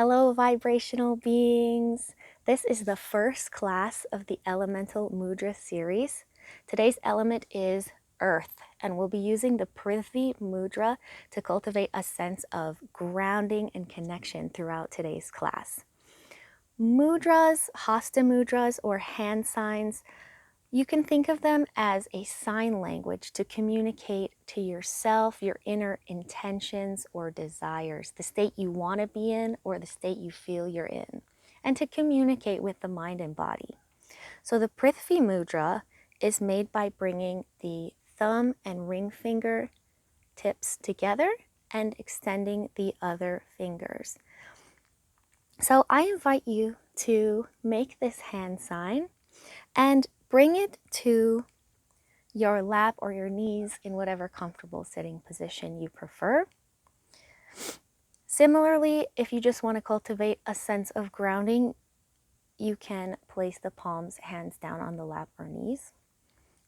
Hello, vibrational beings. This is the first class of the Elemental Mudra series. Today's element is earth, and we'll be using the prithvi mudra to cultivate a sense of grounding and connection throughout today's class. Mudras, hasta mudras, or hand signs, you can think of them as a sign language to communicate to yourself your inner intentions or desires, the state you want to be in or the state you feel you're in, and to communicate with the mind and body. So the prithvi mudra is made by bringing the thumb and ring finger tips together and extending the other fingers. So I invite you to make this hand sign and bring it to your lap or your knees in whatever comfortable sitting position you prefer. Similarly, if you just want to cultivate a sense of grounding, you can place the palms, hands down on the lap or knees.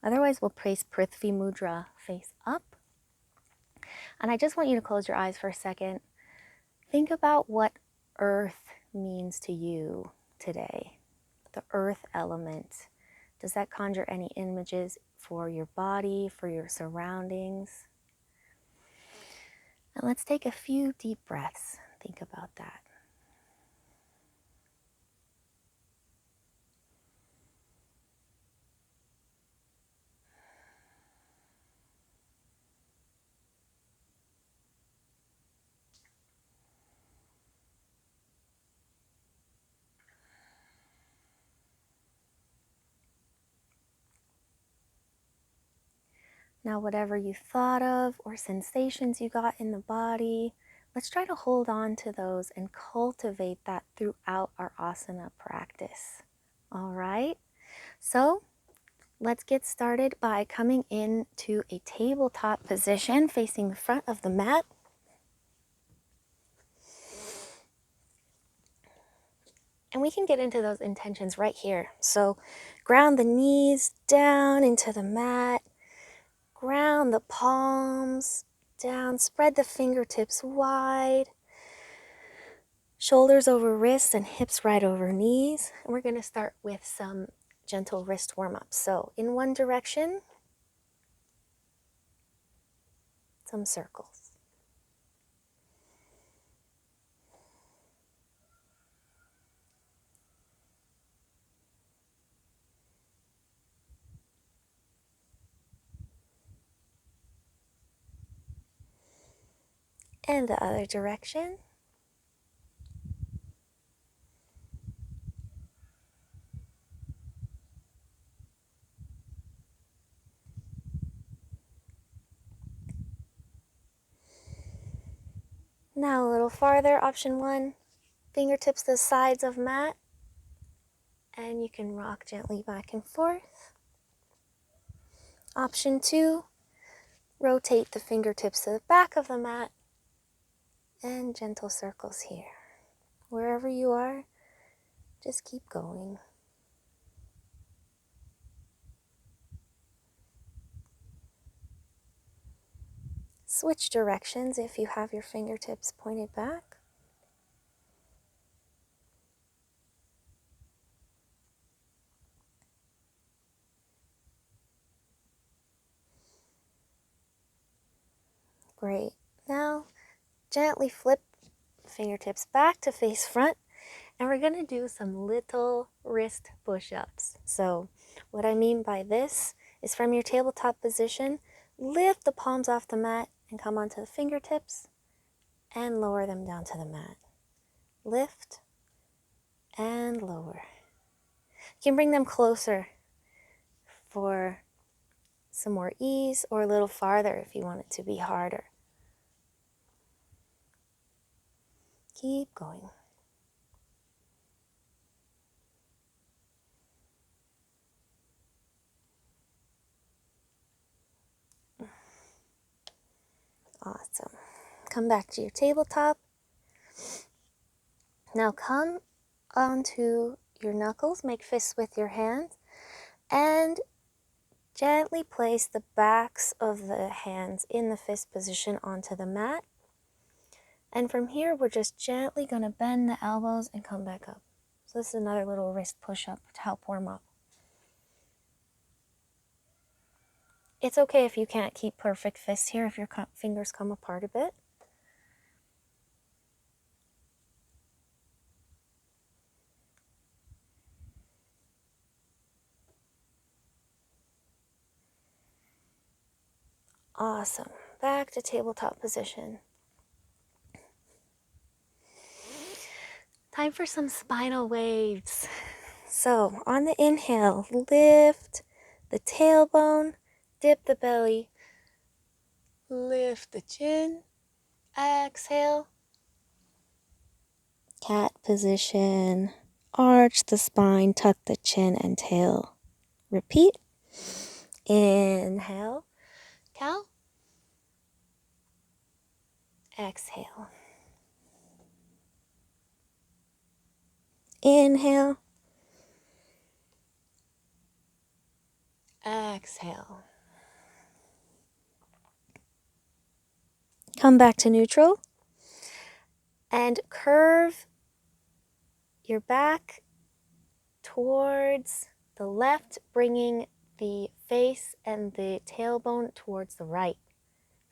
Otherwise, we'll place prithvi mudra face up. And I just want you to close your eyes for a second. Think about what earth means to you today, the earth element. Does that conjure any images for your body, for your surroundings? And let's take a few deep breaths. Think about that. Now, whatever you thought of or sensations you got in the body, let's try to hold on to those and cultivate that throughout our asana practice. All right, so let's get started by coming into a tabletop position facing the front of the mat. And we can get into those intentions right here. So ground the knees down into the mat. Ground the palms down, spread the fingertips wide, shoulders over wrists and hips right over knees. And we're going to start with some gentle wrist warm-ups. So in one direction, some circles. And the other direction. Now a little farther, option one, fingertips to the sides of mat, and you can rock gently back and forth. Option two, rotate the fingertips to the back of the mat, and gentle circles here. Wherever you are, just keep going. Switch directions if you have your fingertips pointed back. Great. Now, gently flip fingertips back to face front, and we're going to do some little wrist push-ups. So, what I mean by this is from your tabletop position, lift the palms off the mat and come onto the fingertips and lower them down to the mat. Lift and lower. You can bring them closer for some more ease, or a little farther if you want it to be harder. Keep going. Awesome. Come back to your tabletop. Now come onto your knuckles, make fists with your hands, and gently place the backs of the hands in the fist position onto the mat. And from here, we're just gently going to bend the elbows and come back up. So this is another little wrist push-up to help warm up. It's okay if you can't keep perfect fists here, if your fingers come apart a bit. Awesome. Back to tabletop position. Time for some spinal waves. So on the inhale, lift the tailbone, dip the belly, lift the chin, exhale, cat position, arch the spine, tuck the chin and tail. Repeat. Inhale, cow. Exhale. Inhale. Exhale. Come back to neutral and curve your back towards the left, bringing the face and the tailbone towards the right.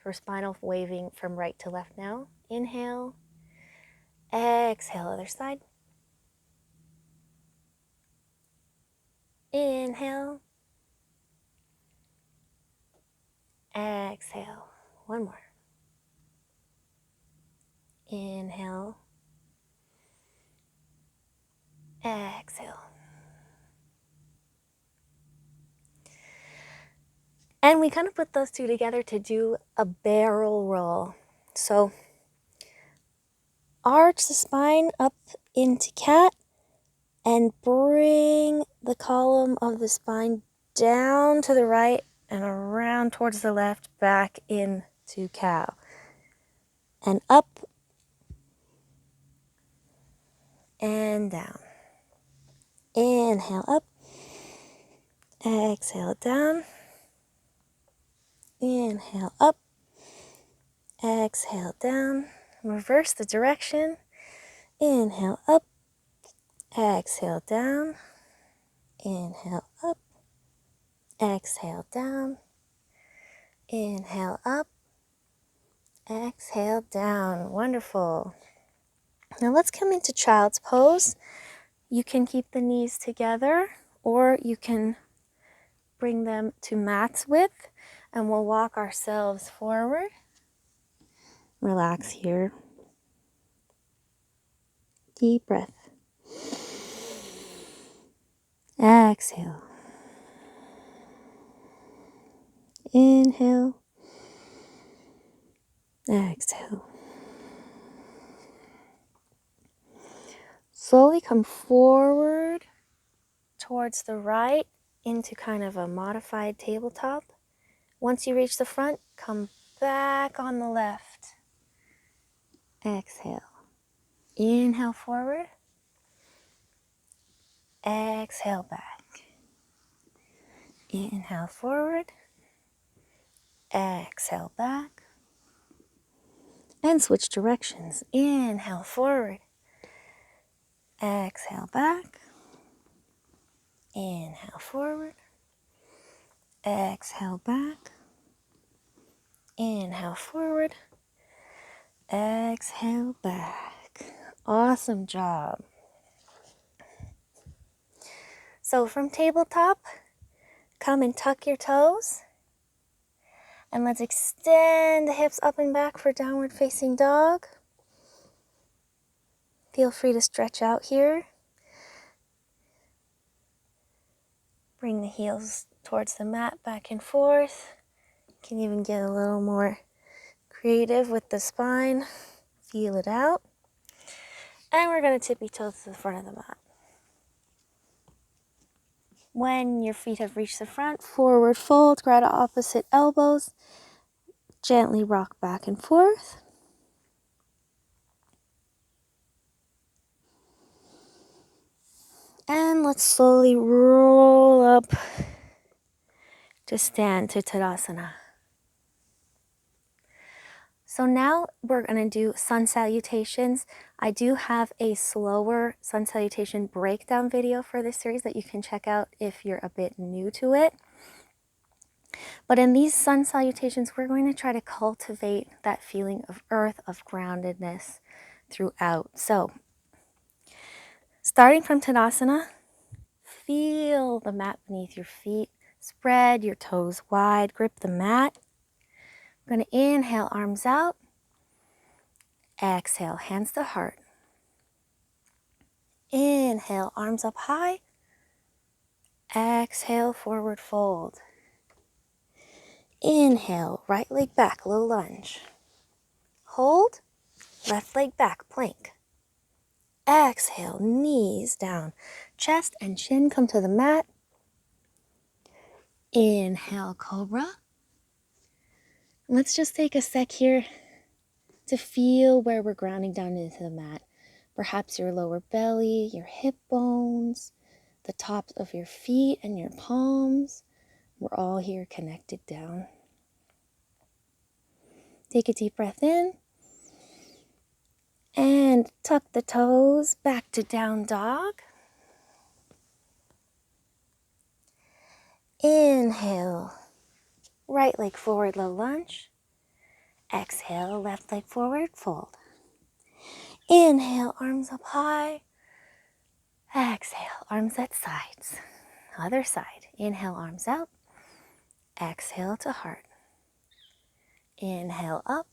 For spinal waving from right to left now. Inhale. Exhale, other side. Inhale. Exhale. One more. Inhale. Exhale. And we kind of put those two together to do a barrel roll. So arch the spine up into cat and bring the column of the spine down to the right and around towards the left, back into cow. And up and down. Inhale up. Exhale down. Inhale up. Exhale down. Reverse the direction. Inhale up. Exhale down. Inhale up. Exhale down. Inhale up. Exhale down. Wonderful. Now let's come into child's pose. You can keep the knees together or you can bring them to mat's width and we'll walk ourselves forward. Relax here. Deep breath. Exhale. Inhale. Exhale. Slowly come forward towards the right into kind of a modified tabletop. Once you reach the front, come back on the left. Exhale. Inhale forward. Exhale back. Inhale forward. Exhale back. And switch directions. Inhale forward. Exhale back. Inhale forward. Exhale back. Inhale forward. Exhale back. Awesome job. So from tabletop, come and tuck your toes. And let's extend the hips up and back for downward facing dog. Feel free to stretch out here. Bring the heels towards the mat, back and forth. You can even get a little more creative with the spine. Feel it out. And we're going to tippy toe to the front of the mat. When your feet have reached the front, forward fold, grab opposite elbows. Gently rock back and forth. And let's slowly roll up to stand to Tadasana. So now we're going to do sun salutations. I do have a slower sun salutation breakdown video for this series that you can check out if you're a bit new to it. But in these sun salutations, we're going to try to cultivate that feeling of earth, of groundedness throughout. So starting from Tadasana, feel the mat beneath your feet. Spread your toes wide, grip the mat. We're going to inhale, arms out. Exhale, hands to heart. Inhale, arms up high. Exhale, forward fold. Inhale, right leg back, low lunge. Hold, left leg back, plank. Exhale, knees down. Chest and chin come to the mat. Inhale, cobra. Let's just take a sec here to feel where we're grounding down into the mat. Perhaps your lower belly, your hip bones, the tops of your feet and your palms. We're all here connected down. Take a deep breath in. And tuck the toes back to down dog. Inhale, right leg forward, low lunge. Exhale, left leg forward, fold. Inhale, arms up high. Exhale, arms at sides. Other side. Inhale, arms out. Exhale to heart. Inhale up.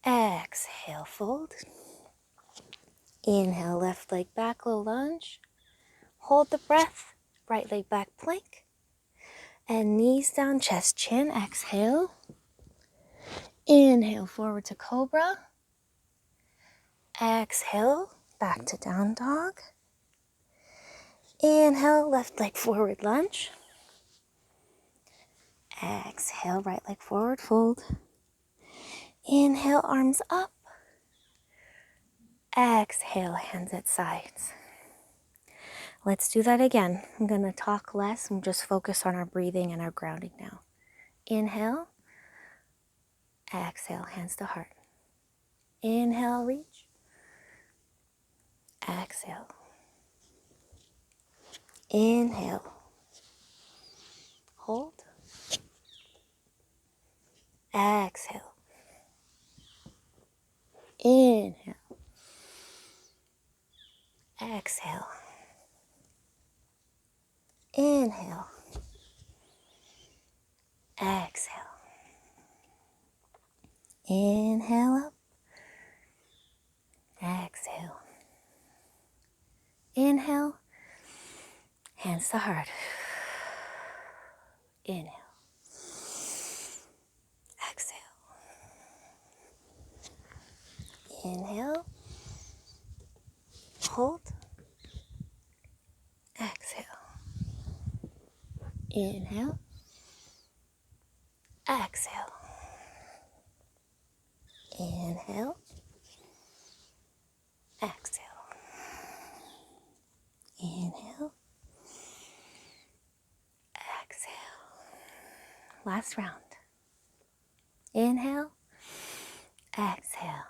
Exhale, fold. Inhale, left leg back, low lunge. Hold the breath. Right leg back, plank. And knees down, chest, chin. Exhale. Inhale, forward to cobra. Exhale, back to down dog. Inhale, left leg forward, lunge. Exhale, right leg forward, fold. Inhale, arms up. Exhale, hands at sides. Let's do that again. I'm going to talk less and just focus on our breathing and our grounding now. Inhale. Exhale, hands to heart. Inhale, reach. Exhale. Inhale. Hold. Exhale. Inhale. Exhale. Inhale. Exhale. Inhale up. Exhale. Inhale. Hands to heart. Inhale. Exhale. Inhale. Hold. Exhale. Inhale. Exhale. Inhale. Exhale. Inhale. Exhale. Last round. Inhale. Exhale.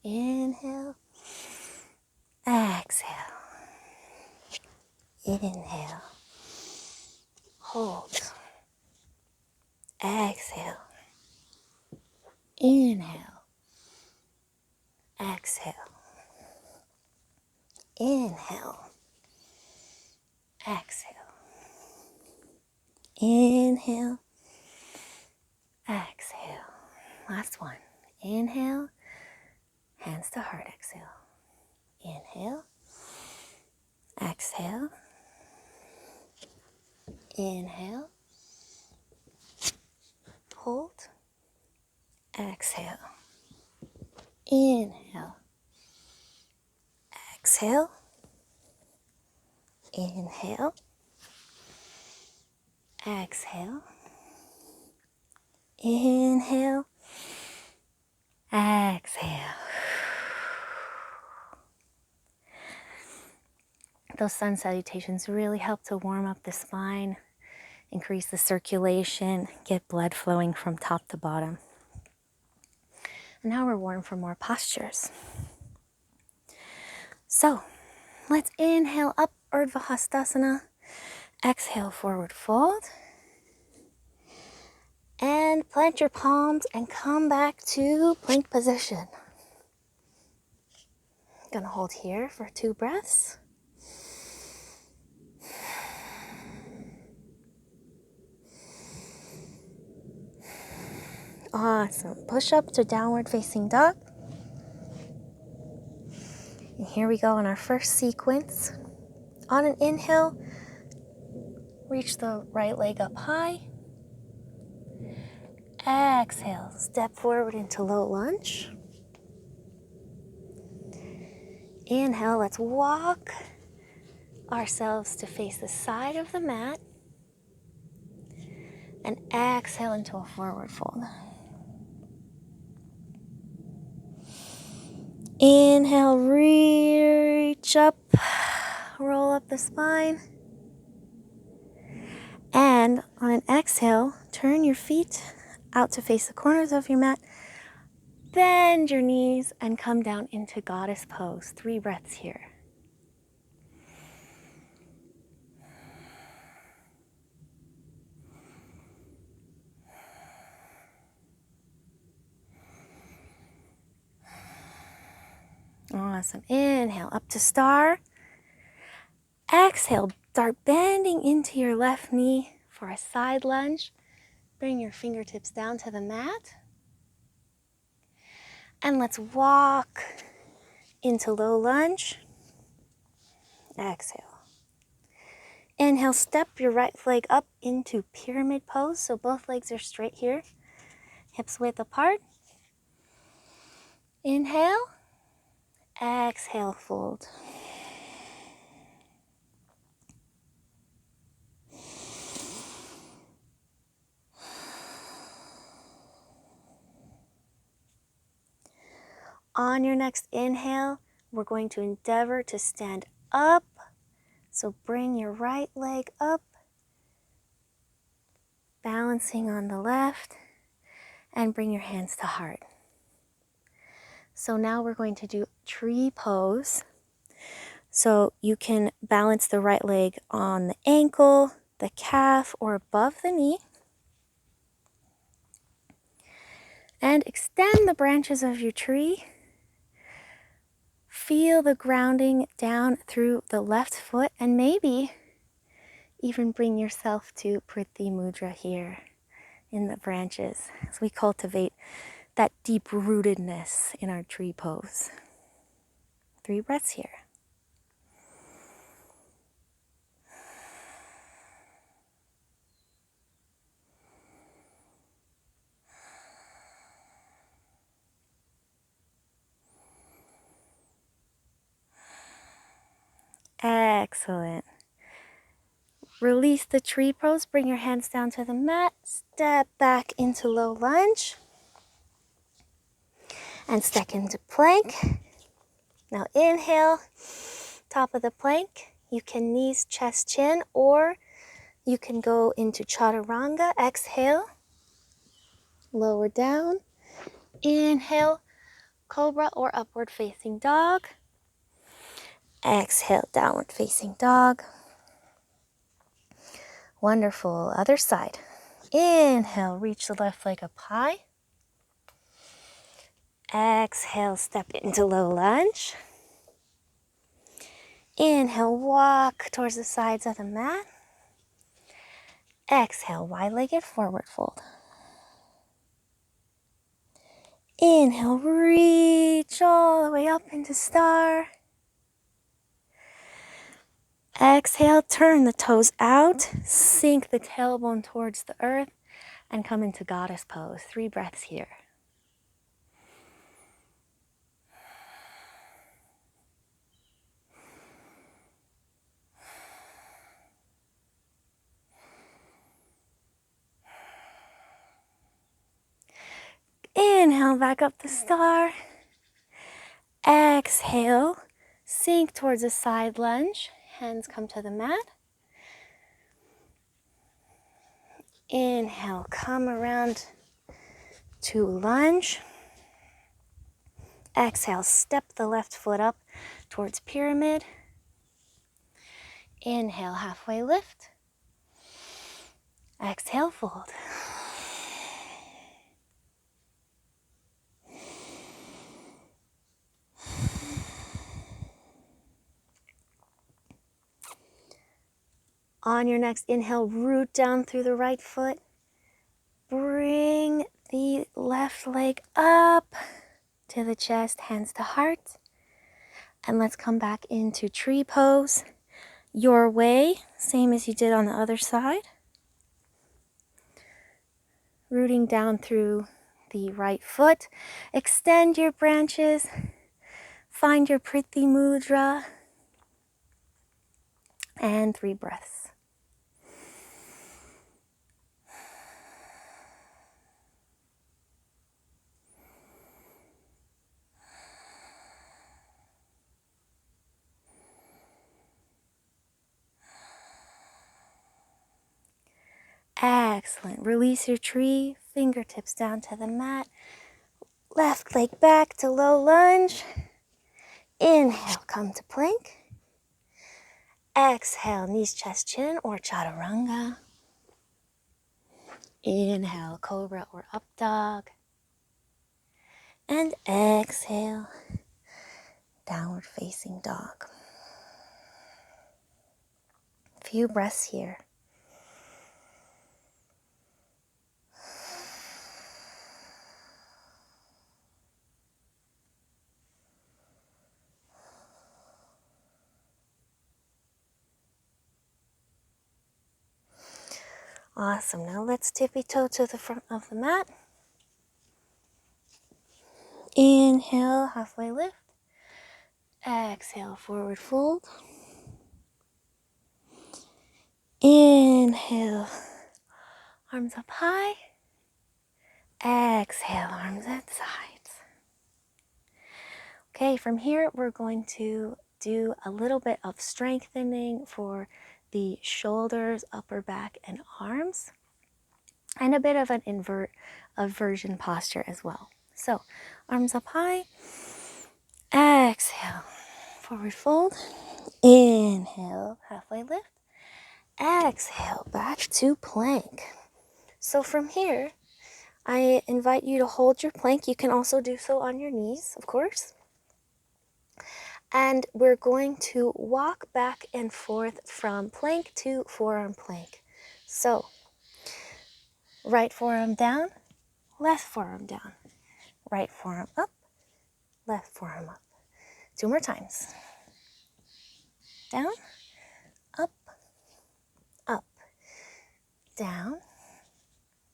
Inhale. Exhale. Inhale. Hold. Exhale. Inhale. Exhale. Inhale. Exhale. Inhale. Exhale. Last one. Inhale. Hands to heart. Exhale. Inhale. Exhale. Inhale. Hold. Exhale. Inhale. Exhale. Inhale. Exhale. Inhale. Exhale. Those sun salutations really help to warm up the spine, increase the circulation, get blood flowing from top to bottom. Now we're warm for more postures. So let's inhale up, Urdhva Hastasana. Exhale, forward fold. And plant your palms and come back to plank position. Gonna hold here for 2 breaths. Awesome. Push up to downward facing dog. And here we go in our first sequence. On an inhale, reach the right leg up high. Exhale, step forward into low lunge. Inhale, let's walk ourselves to face the side of the mat. And exhale into a forward fold. Inhale, reach up, roll up the spine. And on an exhale, turn your feet out to face the corners of your mat. Bend your knees and come down into goddess pose. 3 breaths here. Awesome. Inhale, up to star. Exhale, start bending into your left knee for a side lunge. Bring your fingertips down to the mat. And let's walk into low lunge. Exhale. Inhale, step your right leg up into pyramid pose. So both legs are straight here. Hips width apart. Inhale. Exhale, fold. On your next inhale, we're going to endeavor to stand up. So bring your right leg up, balancing on the left, and bring your hands to heart. So now we're going to do tree pose. So you can balance the right leg on the ankle, the calf, or above the knee. And extend the branches of your tree. Feel the grounding down through the left foot, and maybe even bring yourself to prithvi mudra here in the branches as we cultivate that deep rootedness in our tree pose. 3 breaths here. Excellent. Release the tree pose. Bring your hands down to the mat. Step back into low lunge. And step into plank. Now inhale, top of the plank. You can knees, chest, chin, or you can go into chaturanga. Exhale, lower down. Inhale, cobra or upward facing dog. Exhale, downward facing dog. Wonderful. Other side. Inhale, reach the left leg up high. Exhale, step into low lunge. Inhale, walk towards the sides of the mat. Exhale, wide-legged forward fold. Inhale, reach all the way up into star. Exhale, turn the toes out, sink the tailbone towards the earth, and come into goddess pose. 3 breaths here. Inhale, back up the star. Exhale, sink towards a side lunge. Hands come to the mat. Inhale, come around to lunge. Exhale, step the left foot up towards pyramid. Inhale, halfway lift. Exhale, fold. On your next inhale, root down through the right foot. Bring the left leg up to the chest, hands to heart. And let's come back into tree pose. Your way, same as you did on the other side. Rooting down through the right foot. Extend your branches. Find your prithvi mudra. And 3 breaths. Excellent. Release your tree, fingertips down to the mat. Left leg back to low lunge. Inhale, come to plank. Exhale, knees, chest, chin, or chaturanga. Inhale, cobra or up dog. And exhale, downward facing dog. Few breaths here. Awesome. Now let's tippy toe to the front of the mat. Inhale, halfway lift. Exhale, forward fold. Inhale, arms up high. Exhale, arms at sides. Okay, from here we're going to do a little bit of strengthening for the shoulders, upper back, and arms, and a bit of an inversion posture as well. So, arms up high. Exhale, forward fold. Inhale, halfway lift. Exhale, back to plank. So from here, I invite you to hold your plank. You can also do so on your knees, of course. And we're going to walk back and forth from plank to forearm plank. So, right forearm down, left forearm down. Right forearm up, left forearm up. 2 more times. Down, up, up. Down,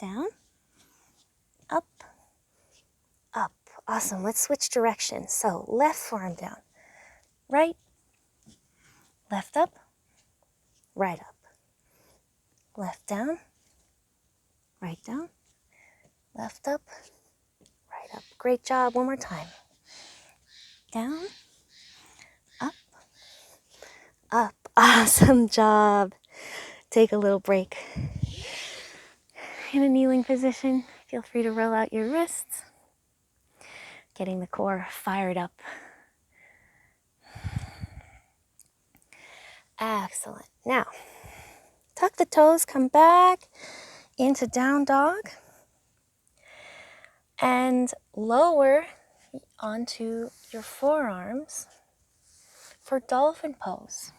down, up, up. Awesome. Let's switch directions. So, left forearm down. Right, left up, right up. Left down, right down, left up, right up. Great job. One more time. Down, up, up. Awesome job. Take a little break. In a kneeling position, feel free to roll out your wrists, getting the core fired up. Excellent. Now, tuck the toes, come back into down dog, and lower onto your forearms for dolphin pose.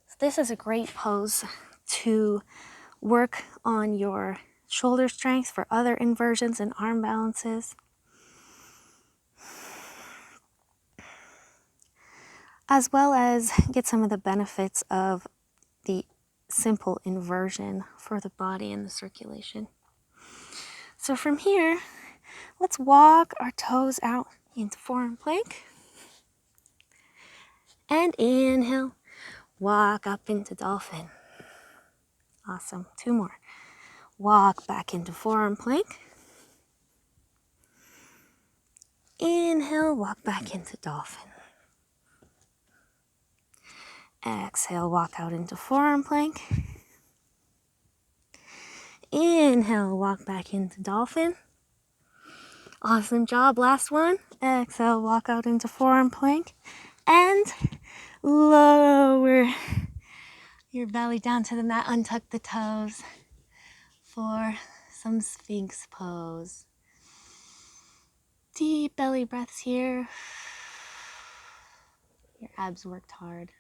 So this is a great pose to work on your shoulder strength for other inversions and arm balances, as well as get some of the benefits of the simple inversion for the body and the circulation. So from here, let's walk our toes out into forearm plank. And inhale, walk up into dolphin. Awesome. 2 more. Walk back into forearm plank. Inhale, walk back into dolphin. Exhale, walk out into forearm plank. Inhale, walk back into dolphin. Awesome job. Last one. Exhale, walk out into forearm plank and lower your belly down to the mat. Untuck the toes for some Sphinx pose. Deep belly breaths here. Your abs worked hard.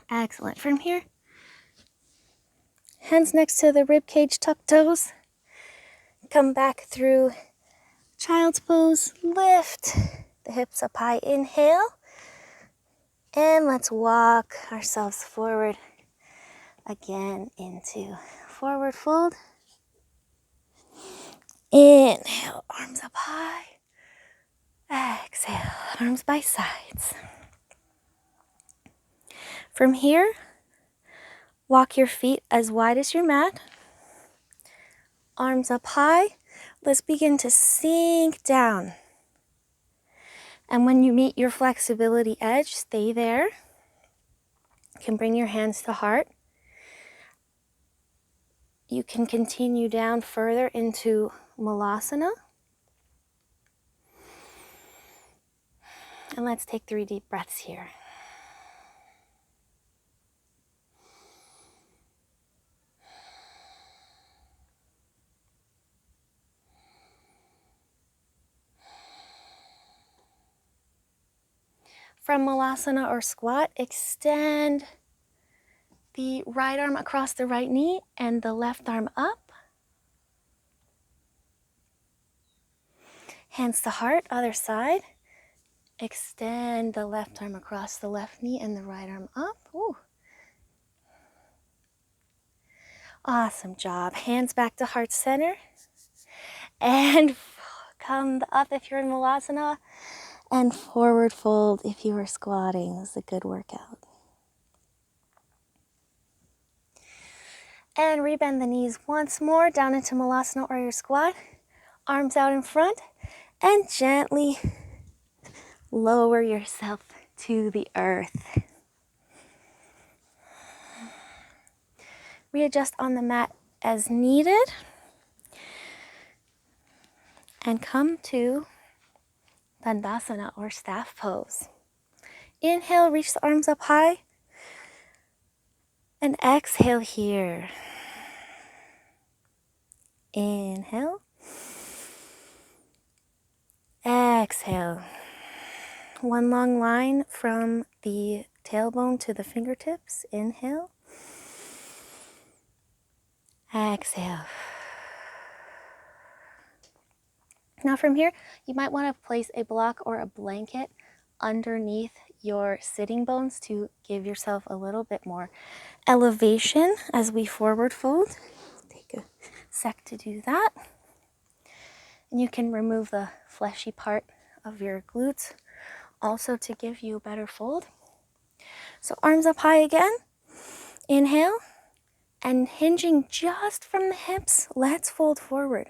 Excellent. From here, hands next to the rib cage, tuck toes. Come back through child's pose. Lift the hips up high. Inhale. And let's walk ourselves forward again into forward fold. Inhale, arms up high. Exhale, arms by sides. From here, walk your feet as wide as your mat. Arms up high. Let's begin to sink down. And when you meet your flexibility edge, stay there. You can bring your hands to heart. You can continue down further into Malasana. And let's take 3 deep breaths here. From Malasana or squat, extend the right arm across the right knee and the left arm up. Hands to heart, other side. Extend the left arm across the left knee and the right arm up. Ooh. Awesome job. Hands back to heart center. And come up if you're in Malasana. And forward fold if you are squatting. This is a good workout. And rebend the knees once more down into Malasana or your squat. Arms out in front. And gently lower yourself to the earth. Readjust on the mat as needed. And come to Dandasana or staff pose. Inhale, reach the arms up high. And exhale here. Inhale. Exhale. One long line from the tailbone to the fingertips. Inhale. Exhale. Now from here, you might want to place a block or a blanket underneath your sitting bones to give yourself a little bit more elevation as we forward fold. Take a sec to do that. And you can remove the fleshy part of your glutes also to give you a better fold. So arms up high again. Inhale. And hinging just from the hips, let's fold forward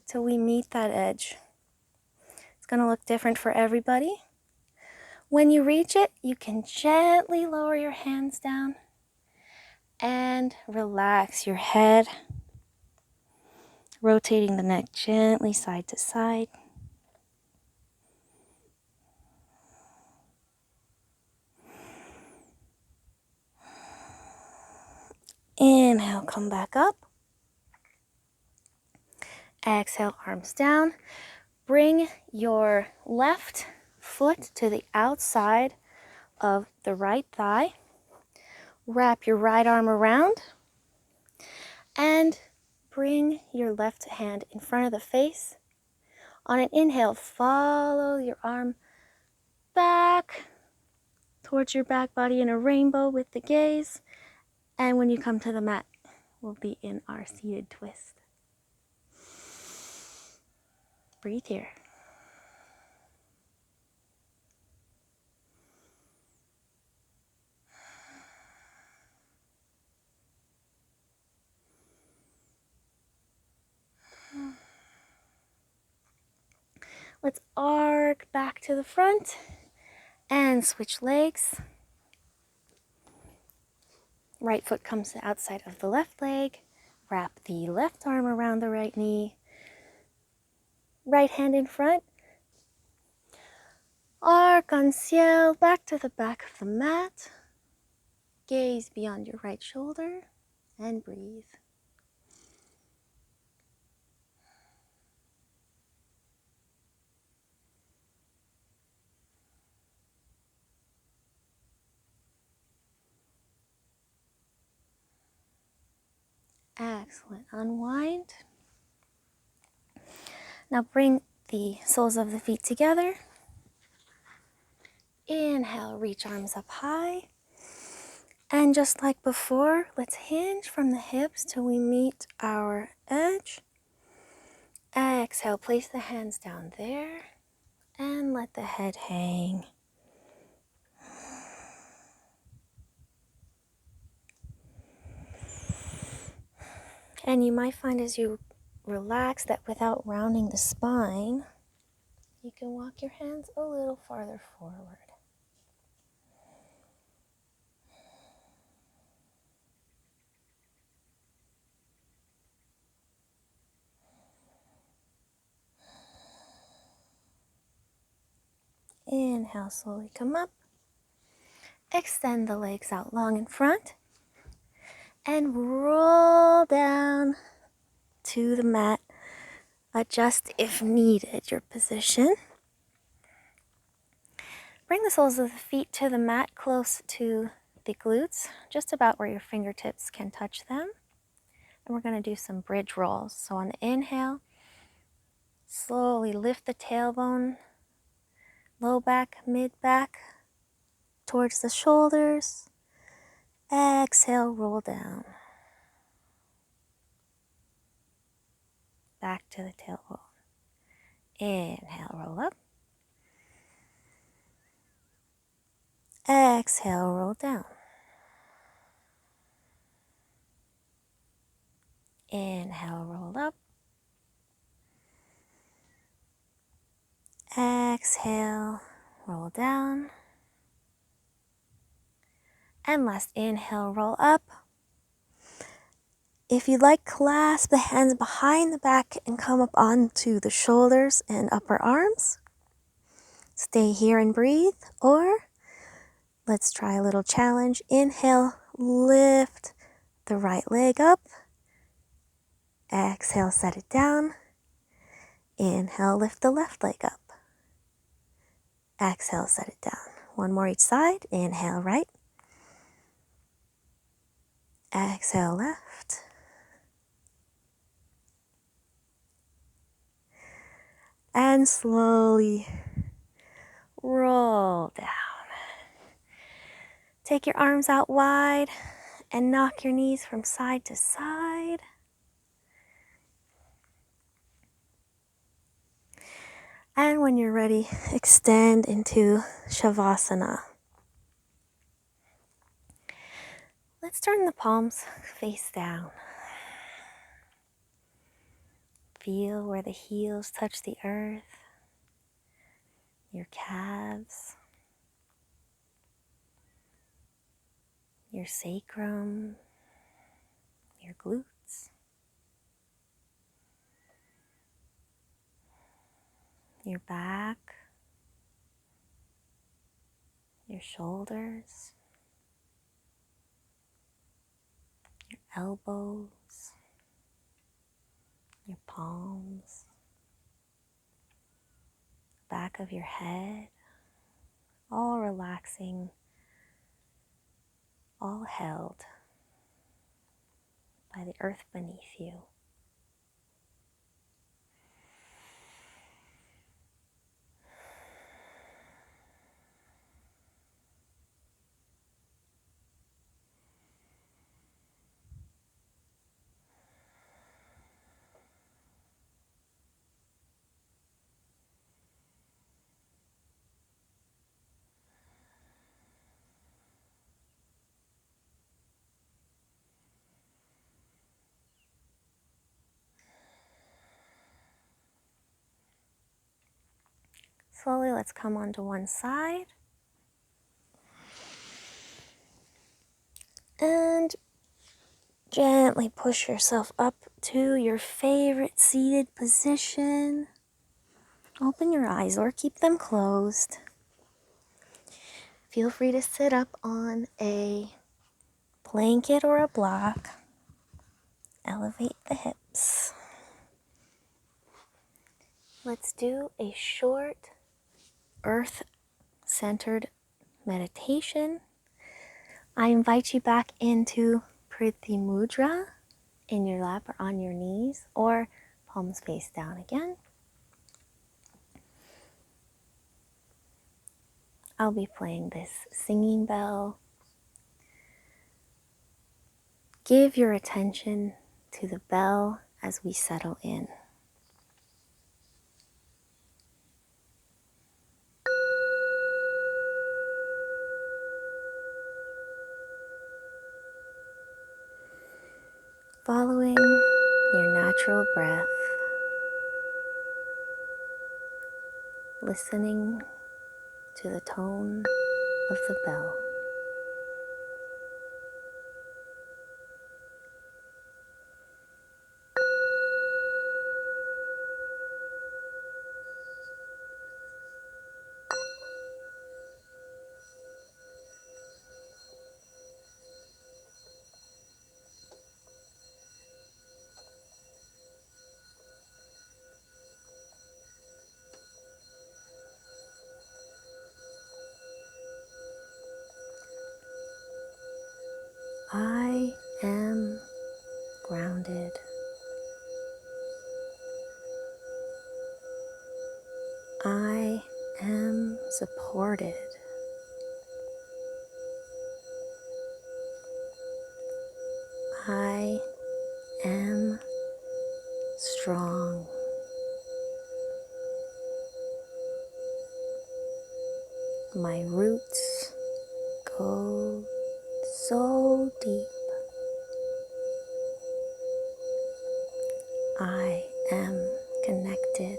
till we meet that edge. It's going to look different for everybody. When you reach it, you can gently lower your hands down and relax your head, rotating the neck gently side to side. Inhale, come back up. Exhale, arms down. Bring your left foot to the outside of the right thigh. Wrap your right arm around. And bring your left hand in front of the face. On an inhale, follow your arm back towards your back body in a rainbow with the gaze. And when you come to the mat, we'll be in our seated twist. Breathe here. Let's arc back to the front And switch legs. Right foot comes outside of the left leg. Wrap the left arm around the right knee. Right hand in front. Arc-en-ciel, back to the back of the mat. Gaze beyond your right shoulder and breathe. Excellent. Unwind. Now bring the soles of the feet together. Inhale, reach arms up high. And just like before, let's hinge from the hips till we meet our edge. Exhale, place the hands down there and let the head hang. And you might find as you relax that without rounding the spine, you can walk your hands a little farther forward. Inhale, slowly come up. Extend the legs out long in front. And roll down to the mat. Adjust if needed your position. Bring the soles of the feet to the mat close to the glutes, just about where your fingertips can touch them. And we're going to do some bridge rolls. So on the inhale, slowly lift the tailbone, low back, mid back, towards the shoulders. Exhale, roll down. Back to the tailbone. Inhale, roll up. Exhale, roll down. Inhale, roll up. Exhale, roll down. And last inhale, roll up. If you'd like, clasp the hands behind the back and come up onto the shoulders and upper arms. Stay here and breathe. Or let's try a little challenge. Inhale, lift the right leg up. Exhale, set it down. Inhale, lift the left leg up. Exhale, set it down. One more each side. Inhale, right. Exhale, left. And slowly roll down. Take your arms out wide and knock your knees from side to side. And when you're ready, extend into savasana. Let's turn the palms face down. Feel where the heels touch the earth, your calves, your sacrum, your glutes, your back, your shoulders, your elbows, your palms, back of your head, all relaxing, all held by the earth beneath you. Slowly, let's come onto one side. And gently push yourself up to your favorite seated position. Open your eyes or keep them closed. Feel free to sit up on a blanket or a block. Elevate the hips. Let's do a short earth-centered meditation. I invite you back into prithvi mudra in your lap or on your knees, or palms face down again. I'll be playing this singing bell. Give your attention to the bell as we settle in. Following your natural breath, listening to the tone of the bell. I am grounded. I am supported. I am strong. My roots go so deep. I am connected.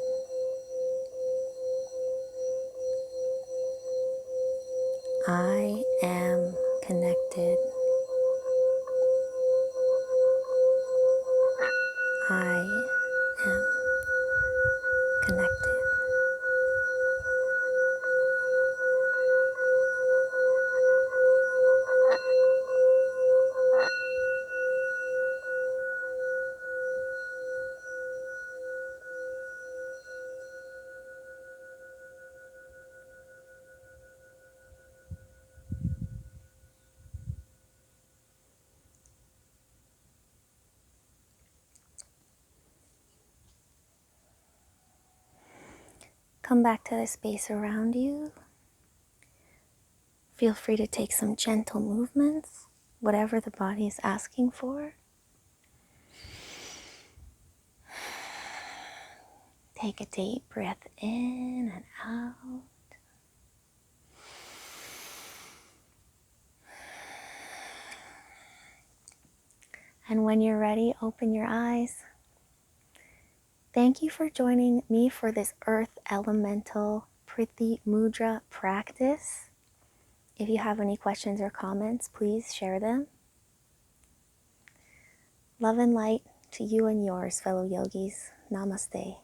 I am connected. I am connected. Come back to the space around you. Feel free to take some gentle movements, whatever the body is asking for. Take a deep breath in and out. And when you're ready, open your eyes. Thank you for joining me for this Earth Elemental Prithvi Mudra practice. If you have any questions or comments, please share them. Love and light to you and yours, fellow yogis. Namaste.